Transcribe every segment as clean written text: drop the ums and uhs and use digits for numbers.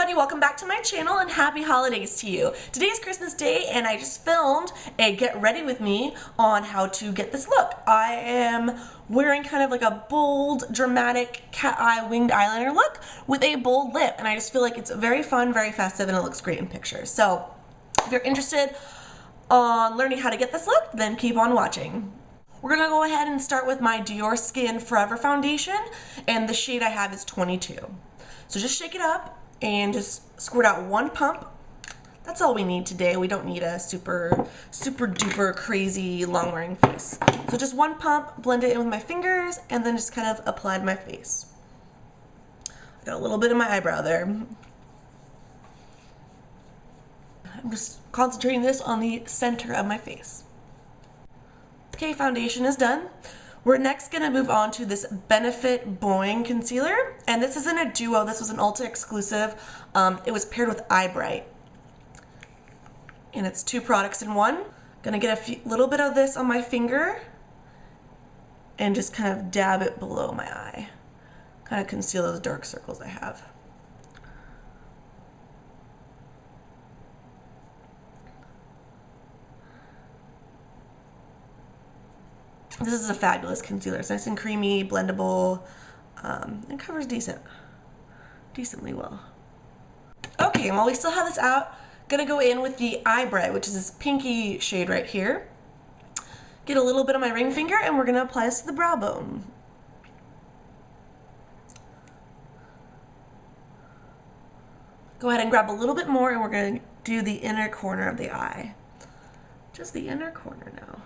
everybody, welcome back to my channel and happy holidays to you. Today is Christmas Day and I just filmed a get ready with me on how to get this look. I am wearing kind of like a bold, dramatic cat eye winged eyeliner look with a bold lip, and I just feel like it's very fun, very festive, and it looks great in pictures. So if you're interested on learning how to get this look, then keep on watching. We're gonna go ahead and start with my Diorskin Forever Foundation, and the shade I have is 22. So just shake it up and just squirt out one pump. That's all we need today. We don't need a super duper crazy long wearing face. So just one pump, blend it in with my fingers, and then just kind of apply to my face. I got a little bit in my eyebrow there. I'm just concentrating this on the center of my face. Okay, foundation is done. We're next gonna move on to this Benefit Boi-ing concealer, and this isn't a duo, this was an Ulta exclusive. It was paired with Eye Bright, and it's 2 products in one. Gonna get a little bit of this on my finger and just kind of dab it below my eye. Kind of conceal those dark circles I have. This is a fabulous concealer. It's nice and creamy, blendable, and covers decently well. Okay, while we still have this out, gonna go in with the Eye Bright, which is this pinky shade right here. Get a little bit on my ring finger, and we're gonna apply this to the brow bone. Go ahead and grab a little bit more, and we're gonna do the inner corner of the eye. Just the inner corner now.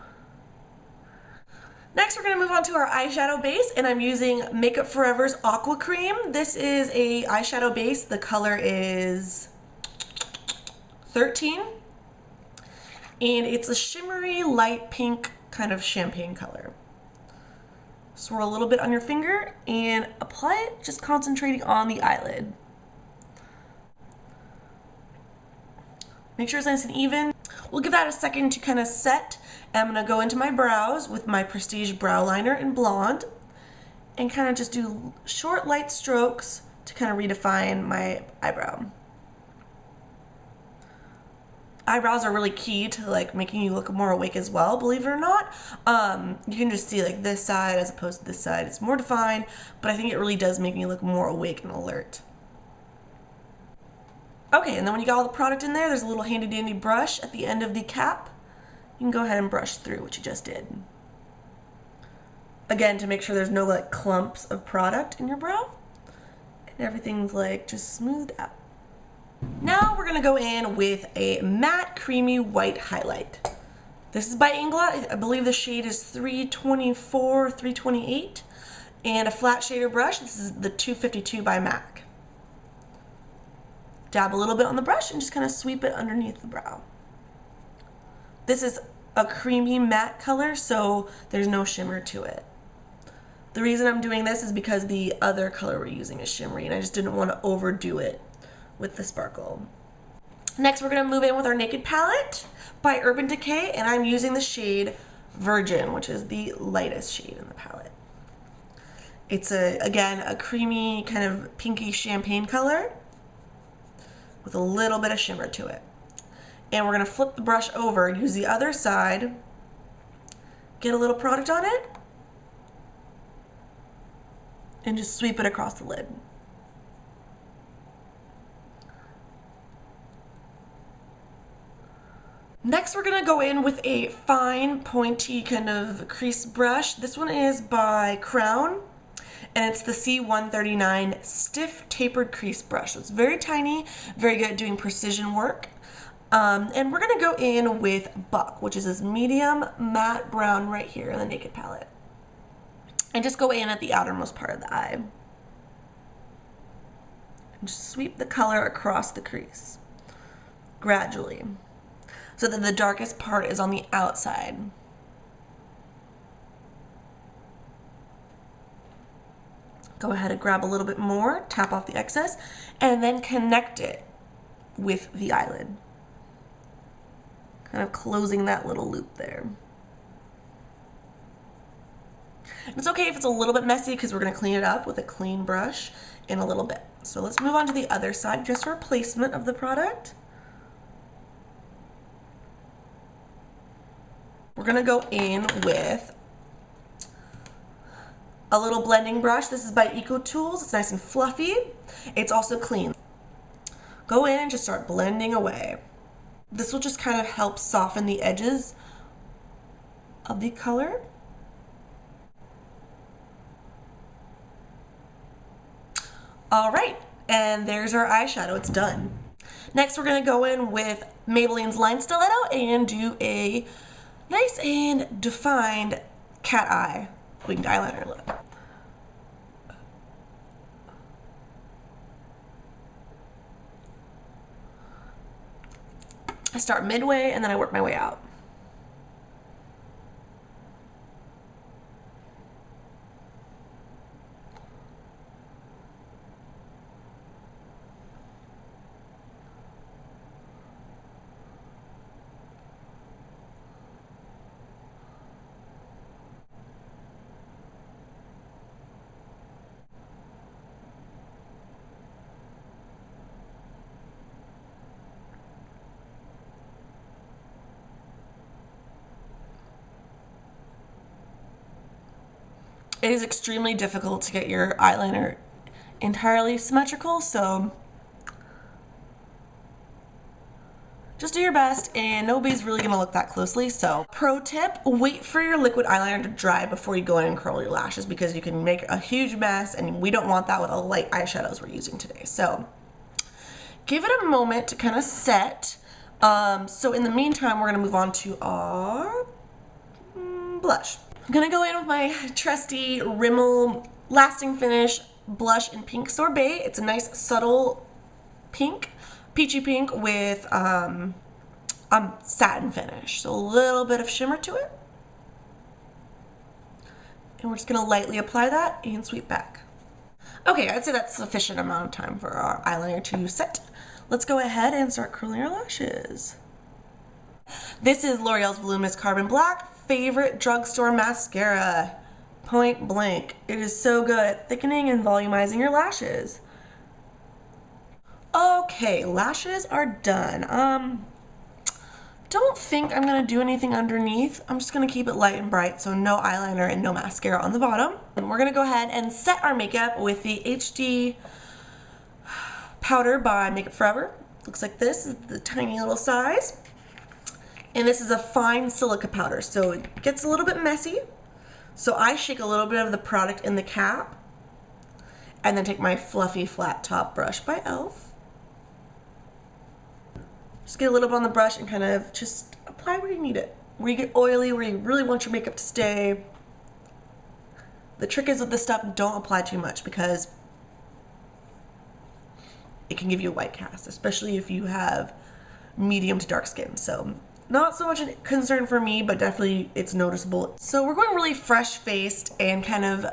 Next, we're going to move on to our eyeshadow base, and I'm using Makeup Forever's Aqua Cream. This is a eyeshadow base. The color is 13, and it's a shimmery light pink kind of champagne color. Swirl a little bit on your finger and apply it, just concentrating on the eyelid. Make sure it's nice and even. We'll give that a second to kind of set. And I'm going to go into my brows with my Prestige Browliner in Blonde and kind of just do short, light strokes to kind of redefine my eyebrow. Eyebrows are really key to like making you look more awake as well, believe it or not. You can just see like this side as opposed to this side. It's more defined, but I think it really does make me look more awake and alert. Okay, and then when you got all the product in there, there's a little handy dandy brush at the end of the cap. You can go ahead and brush through what you just did. Again, to make sure there's no like clumps of product in your brow. And everything's like just smoothed out. Now we're gonna go in with a matte creamy white highlight. This is by Inglot. I believe the shade is 324, 328. And a flat shader brush. This is the 252 by MAC. Dab a little bit on the brush and just kind of sweep it underneath the brow. This is a creamy matte color, so there's no shimmer to it. The reason I'm doing this is because the other color we're using is shimmery, and I just didn't want to overdo it with the sparkle. Next, we're going to move in with our Naked Palette by Urban Decay, and I'm using the shade Virgin, which is the lightest shade in the palette. It's, again, a creamy kind of pinky champagne color with a little bit of shimmer to it. And we're going to flip the brush over and use the other side, get a little product on it, and just sweep it across the lid. Next, we're going to go in with a fine, pointy kind of crease brush. This one is by Crown, and it's the C139 Stiff Tapered Crease Brush. So it's very tiny, very good at doing precision work. And we're going to go in with Buck, which is this medium matte brown right here in the Naked Palette. And just go in at the outermost part of the eye. And just sweep the color across the crease, gradually, so that the darkest part is on the outside. Go ahead and grab a little bit more, tap off the excess, and then connect it with the eyelid. Kind of closing that little loop there. It's okay if it's a little bit messy because we're going to clean it up with a clean brush in a little bit. So let's move on to the other side, just for placement of the product. We're gonna go in with a little blending brush. This is by Eco Tools. It's nice and fluffy. It's also clean. Go in and just start blending away. This will just kind of help soften the edges of the color. All right, and there's our eyeshadow. It's done. Next, we're gonna go in with Maybelline's Line Stiletto and do a nice and defined cat eye winged eyeliner look. I start midway and then I work my way out. It is extremely difficult to get your eyeliner entirely symmetrical, so just do your best, and nobody's really gonna look that closely. So, pro tip, wait for your liquid eyeliner to dry before you go in and curl your lashes, because you can make a huge mess, and we don't want that with all the light eyeshadows we're using today. So, give it a moment to kind of set. So in the meantime, we're gonna move on to our blush. I'm gonna go in with my trusty Rimmel Lasting Finish blush in pink Sorbet. It's a nice subtle pink, peachy pink with satin finish. So a little bit of shimmer to it. And we're just gonna lightly apply that and sweep back. Okay, I'd say that's sufficient amount of time for our eyeliner to set. Let's go ahead and start curling our lashes. This is L'Oreal's Voluminous Carbon Black favorite drugstore mascara, point blank. It is so good at thickening and volumizing your lashes. Okay, lashes are done. Don't think I'm gonna do anything underneath. I'm just gonna keep it light and bright, so no eyeliner and no mascara on the bottom. And we're gonna go ahead and set our makeup with the HD powder by Makeup Forever. Looks like this is the tiny little size. And this is a fine silica powder, so it gets a little bit messy. So I shake a little bit of the product in the cap, and then take my fluffy flat top brush by e.l.f. Just get a little bit on the brush and kind of just apply where you need it. Where you get oily, where you really want your makeup to stay. The trick is with this stuff, don't apply too much, because it can give you a white cast, especially if you have medium to dark skin. So not so much a concern for me, but definitely it's noticeable. So we're going really fresh faced and kind of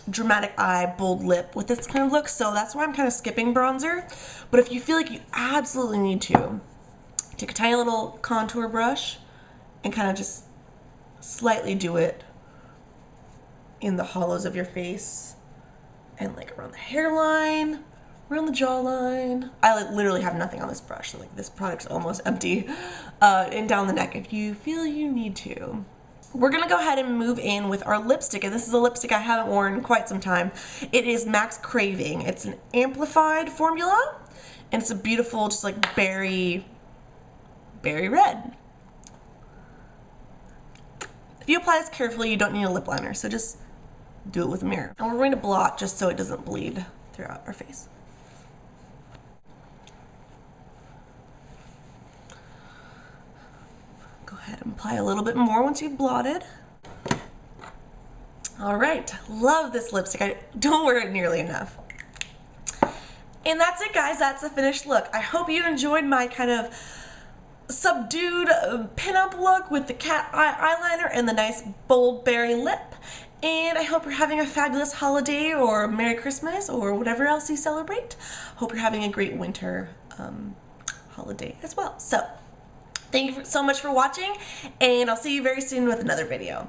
dramatic eye, bold lip with this kind of look. So that's why I'm kind of skipping bronzer. But if you feel like you absolutely need to, take a tiny little contour brush and kind of just slightly do it in the hollows of your face and like around the hairline, around the jawline. I like literally have nothing on this brush, so like this product's almost empty. And down the neck if you feel you need to. We're gonna go ahead and move in with our lipstick, and this is a lipstick I haven't worn in quite some time. It is MAC's Craving. It's an amplified formula, and it's a beautiful, just like berry red. If you apply this carefully, you don't need a lip liner, so just do it with a mirror. And we're going to blot just so it doesn't bleed throughout our face. Go ahead and apply a little bit more once you've blotted. All right, love this lipstick. I don't wear it nearly enough. And that's it, guys. That's the finished look. I hope you enjoyed my kind of subdued pinup look with the cat eye eyeliner and the nice bold berry lip. And I hope you're having a fabulous holiday or Merry Christmas or whatever else you celebrate. Hope you're having a great winter holiday as well. So thank you so much for watching, and I'll see you very soon with another video.